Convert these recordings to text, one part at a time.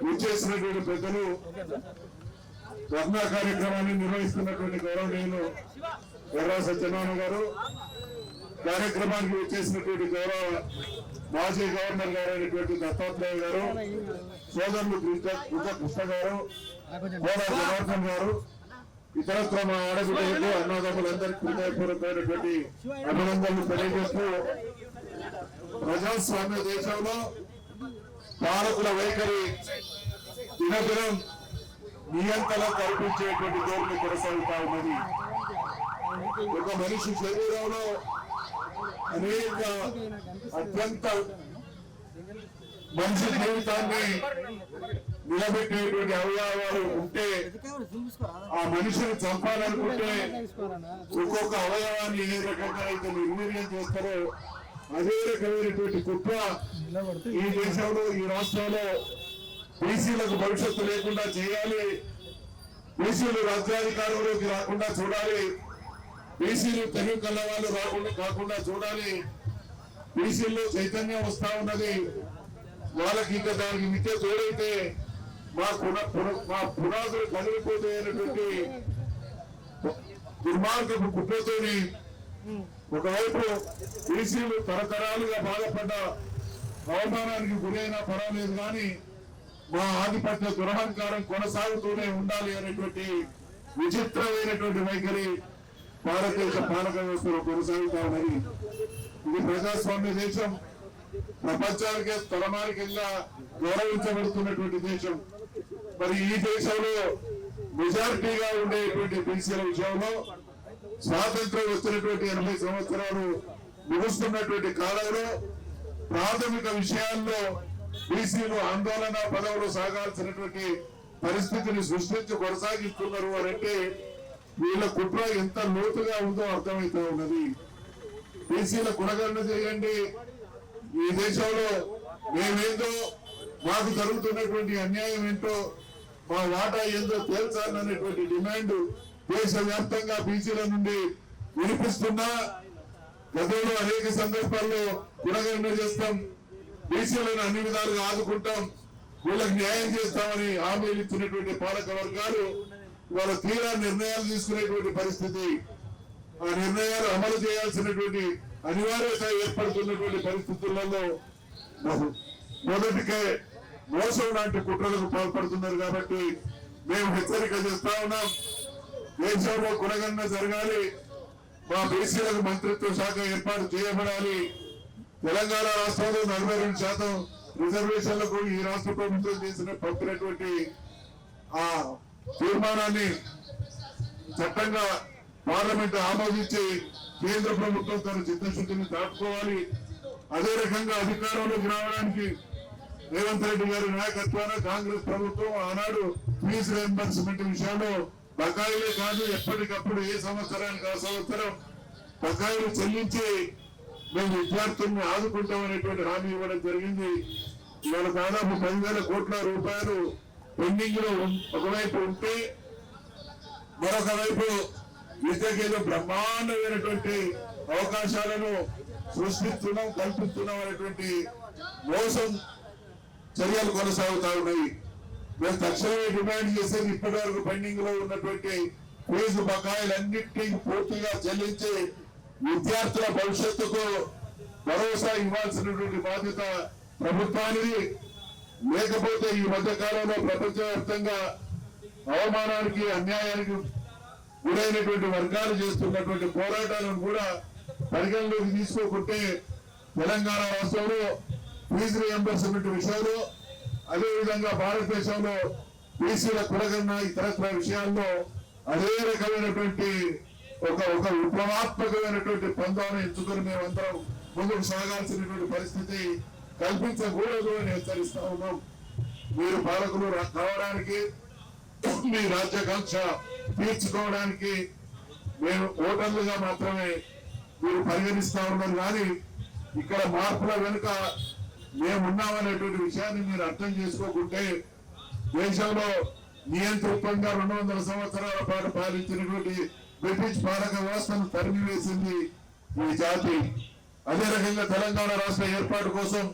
విచ్చేసినటువంటి పెద్దలు ధర్నా కార్యక్రమాన్ని నిర్వహిస్తున్నటువంటి గౌరవనీయులు ఎర్ర సత్యనారాయణ గారు, కార్యక్రమానికి విచ్చేసినటువంటి గౌరవ మాజీ గవర్నర్ గారు అయినటువంటి దత్తాత్రేయ గారు, సోదరులు కృష్ణ గారు, జనార్దన్ గారు, ఇతరత్ర మా ఆడబిడ్డలకు అన్నదమ్ములందరికీ హృదయపూర్వకమైనటువంటి అభినందనలు తెలియజేస్తూ, ప్రజాస్వామ్య దేశంలో పాలకుల వైఖరి దినదినం నియంత్రణ కల్పించేటువంటి ధోరణి కొనసాగుతా ఉన్నది. ఒక మనిషి శరీరంలో అనేక అత్యంత మనిషి జీవితాన్ని నిలబెట్టేటువంటి అవయవాలు ఉంటే, ఆ మనిషిని చంపాలనుకుంటే ఒక్కొక్క అవయవాన్ని ఏ రకంగా అయితే నిర్వీర్యం చేస్తారో అదే రకమైనటువంటి కుట్ర ఈ దేశంలో, ఈ రాష్ట్రంలో బీసీలకు భవిష్యత్తు లేకుండా చేయాలి, బీసీలు రాజ్యాధికారంలోకి రాకుండా చూడాలి, బీసీలు తెలుగు కళ్ళ వాళ్ళు కాకుండా చూడాలి, బీసీల్లో చైతన్యం వస్తా ఉన్నది. వాళ్ళకి ఇంకా దానికి మిత్య తోడైతే మా పునాదులు కదిలిపోతాయనేటువంటి దుర్మార్గపు కుట్రతోని ఒకవైపు బీసీలు తరతరాలుగా బాధపడ్డ అవమానానికి గురైనా పర్వాలేదు కానీ మా ఆధిపత్య దురహంకారం కొనసాగుతూనే ఉండాలి అనేటువంటి విచిత్రమైనటువంటి వైఖరి భారతదేశ పాలక వ్యవస్థలో కొనసాగుతా ఉన్నది. ఇది ప్రజాస్వామ్య దేశం, ప్రపంచానికే తలమానికంగా గౌరవించబడుతున్నటువంటి దేశం. మరి ఈ దేశంలో మెజారిటీగా ఉండేటువంటి బీసీల విషయంలో స్వాతంత్రం వచ్చినటువంటి 80 సంవత్సరాలు ముగుస్తున్నటువంటి కాలంలో ప్రాథమిక విషయాల్లో బీసీలు ఆందోళన పదవులు సాగాల్సినటువంటి పరిస్థితిని సృష్టించి కొనసాగిస్తున్నారు అంటే వీళ్ళ కుట్ర ఎంత లోతుగా ఉందో అర్థమవుతూ ఉన్నది. బీసీల కులగణన చేయండి, ఈ దేశంలో మేమేందో, మాకు జరుగుతున్నటువంటి అన్యాయం ఏంటో, మా వాటా ఏందో తేల్చాలనేటువంటి డిమాండ్ దేశవ్యాప్తంగా బీసీల నుండి వినిపిస్తున్నా, గతంలో అనేక సందర్భాల్లో కులగణన చేస్తాం, బీసీలను అన్ని విధాలుగా ఆదుకుంటాం, వీళ్ళకి న్యాయం చేస్తామని హామీలు ఇచ్చినటువంటి పాలక వర్గాలు వాళ్ళ తీరా నిర్ణయాలు తీసుకునేటువంటి పరిస్థితి, ఆ నిర్ణయాలు అమలు చేయాల్సినటువంటి అనివార్యత ఏర్పడుతున్నటువంటి పరిస్థితులలో మొదటికే మోసం లాంటి కుట్రలకు పాల్పడుతున్నారు. కాబట్టి మేము హెచ్చరిక చేస్తా ఉన్నాం, దేశంలో కులగణన జరగాలి, మా బీసీలకు మంత్రిత్వ శాఖ ఏర్పాటు చేయబడాలి, తెలంగాణ రాష్ట్రంలో 42% రిజర్వేషన్లకు ఈ రాష్ట్ర ప్రభుత్వం పంపినటువంటి ఆ తీర్మానాన్ని చట్టంగా పార్లమెంట్ ఆమోదించి కేంద్ర ప్రభుత్వం తన చిత్తశుద్ధిని దాటుకోవాలి. అదే రకంగా అధికారంలోకి రావడానికి రేవంత్ రెడ్డి గారి నాయకత్వాన కాంగ్రెస్ ప్రభుత్వం ఆనాడు ఫీజు రీయింబర్స్మెంట్ విషయంలో బకాయిలే కాదు, ఎప్పటికప్పుడు ఏ సంవత్సరానికి ఆ సంవత్సరం బకాయిలు చెల్లించి మేము విద్యార్థుల్ని ఆదుకుంటామనేటువంటి హామీ ఇవ్వడం జరిగింది. ఇవాళ దాదాపు 10,000 కోట్ల రూపాయలు పెండింగ్ లో ఒకవైపు ఉంటే, మరొక వైపు విద్యకేదో బ్రహ్మాండమైనటువంటి అవకాశాలను సృష్టిస్తున్నాం, కల్పిస్తున్నాం అనేటువంటి మోసం చర్యలు కొనసాగుతా ఉన్నాయి. మేము తక్షణమే డిమాండ్ చేసేది ఇప్పటి వరకు పెండింగ్ లో ఉన్నటువంటి ఫీజు బకాయిలన్నింటినీ పూర్తిగా చెల్లించి విద్యార్థుల భవిష్యత్తుకు భరోసా ఇవ్వాల్సినటువంటి బాధ్యత ప్రభుత్వానికి. లేకపోతే ఈ మధ్య కాలంలో ప్రపంచవ్యాప్తంగా అవమానానికి, అన్యాయానికి గురైనటువంటి వర్గాలు చేస్తున్నటువంటి పోరాటాలను కూడా పరిగణలోకి తీసుకోకుంటే తెలంగాణ రాష్ట్రంలో ఫీజు రీయింబర్స్మెంట్ విషయంలో, అదేవిధంగా భారతదేశంలో బీసీల కులగణన ఇతరత్ర విషయాల్లో అదే రకమైనటువంటి ఒక విప్లవాత్మకమైనటువంటి పందాన్ని ఎంచుకొని మేమందరం ముందుకు సాగాల్సినటువంటి పరిస్థితి కల్పించకూడదు అని హెచ్చరిస్తా ఉన్నాం. మీరు పాలకులు కావడానికి, మీ రాజ్యాకాంక్ష తీర్చుకోవడానికి మేము ఓటర్లుగా మాత్రమే మీరు పరిగణిస్తా ఉన్నారు. కానీ ఇక్కడ మార్పుల వెనుక మేమున్నామనేటువంటి విషయాన్ని మీరు అర్థం చేసుకోకుంటే, దేశంలో నియంతృత్వంగా 200 సంవత్సరాల పాటు పాలించినటువంటి బ్రిటిష్ పాలక వ్యవస్థను తరిమివేసింది ఈ జాతి. అదే రకంగా తెలంగాణ రాష్ట్ర ఏర్పాటు కోసం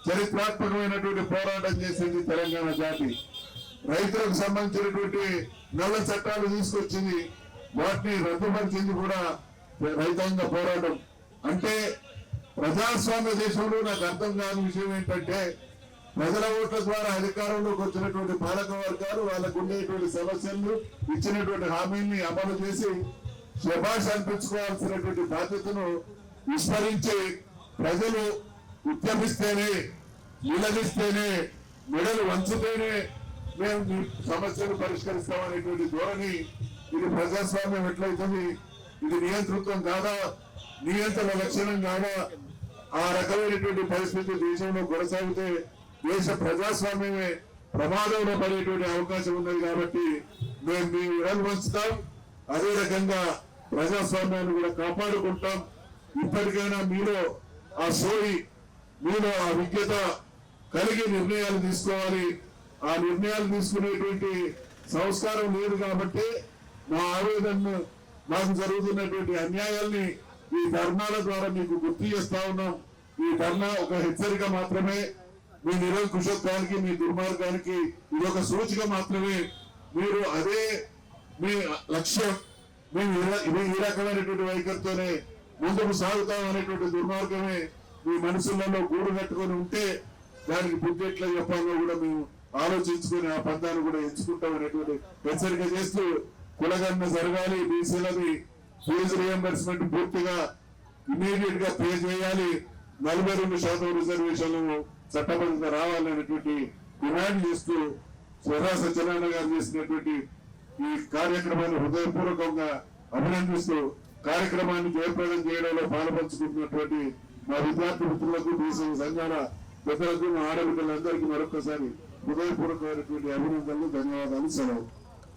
చరిత్రాత్మకమైనటువంటి పోరాటం చేసింది తెలంగాణ జాతి. రైతులకు సంబంధించినటువంటి నల్ల చట్టాలు తీసుకొచ్చింది, వాటిని రద్దుపరిచింది కూడా రైతాంగ పోరాటం. అంటే ప్రజాస్వామ్య దేశంలో నాకు అర్థం కాని విషయం ఏంటంటే, ప్రజల ఓట్ల ద్వారా అధికారంలోకి వచ్చినటువంటి పాలక వర్గాలు వాళ్ళకు ఉండేటువంటి సమస్యలను, ఇచ్చినటువంటి హామీల్ని అమలు చేసి శభాష్ అనిపించుకోవాల్సినటువంటి బాధ్యతను విస్మరించి ప్రజలు ఉద్యమిస్తేనే, నిలదీస్తేనే, మెడలు వంచితేనే మేము ఈ సమస్యను పరిష్కరిస్తామనేటువంటి ధోరణి. ఇది ప్రజాస్వామ్యం ఎట్లయితుంది? ఇది నియంతృత్వం కాదా? నియంత్రణ లక్షణం కాదా? ఆ రకమైనటువంటి పరిస్థితి దేశంలో కొనసాగితే దేశ ప్రజాస్వామ్యమే ప్రమాదంలో పడేటువంటి అవకాశం ఉన్నది. కాబట్టి మేము మీ విడలు వంచుతాం, అదే రకంగా ప్రజాస్వామ్యాన్ని కూడా కాపాడుకుంటాం. ఇప్పటికైనా మీలో ఆ సోయి, మీలో ఆ విజ్ఞత కలిగి నిర్ణయాలు తీసుకోవాలి. ఆ నిర్ణయాలు తీసుకునేటువంటి సంస్కారం లేదు కాబట్టి మా ఆవేదనను, మాకు జరుగుతున్నటువంటి అన్యాయాల్ని ఈ ధర్నాల ద్వారా మీకు గుర్తు చేస్తా ఉన్నాం. ఈ ధర్నా ఒక హెచ్చరిక మాత్రమే. మీ నిరంకుశత్వానికి, మీ దుర్మార్గానికి ఇది ఒక సూచిక మాత్రమే. మీరు అదే మీ లక్ష్యం, మేము ఈ రకమైనటువంటి వైఖరితోనే ముందుకు సాగుతాం అనేటువంటి దుర్మార్గమే మీ మనసులలో గూడు కట్టుకొని ఉంటే దానికి బుద్ధి ఎట్లా చెప్పాలో కూడా మేము ఆలోచించుకొని ఆ పందాన్ని కూడా ఎంచుకుంటాం అనేటువంటి హెచ్చరిక చేస్తూ, కులగణన జరగాలి, బీసీలది ఫీజు రియంబర్స్మెంట్ పూర్తిగా ఇమీడియట్ గా పే చేయాలి, 42% రిజర్వేషన్లు చట్టబద్ధంగా రావాలనేటువంటి డిమాండ్ చేస్తూ స్వరా సత్యనారాయణ గారు చేసినటువంటి ఈ కార్యక్రమాన్ని హృదయపూర్వకంగా అభినందిస్తూ, కార్యక్రమాన్ని జయప్రదం చేయడంలో పాల్పంచుకుంటున్నటువంటి మా విద్యార్థి మిత్రులకు, బీసీ సంఘాల పెద్దలకు, మా ఆడబిడ్డలందరికీ మరొకసారి హృదయపూర్వకమైనటువంటి అభినందనలు, ధన్యవాదాలు, సెలవు.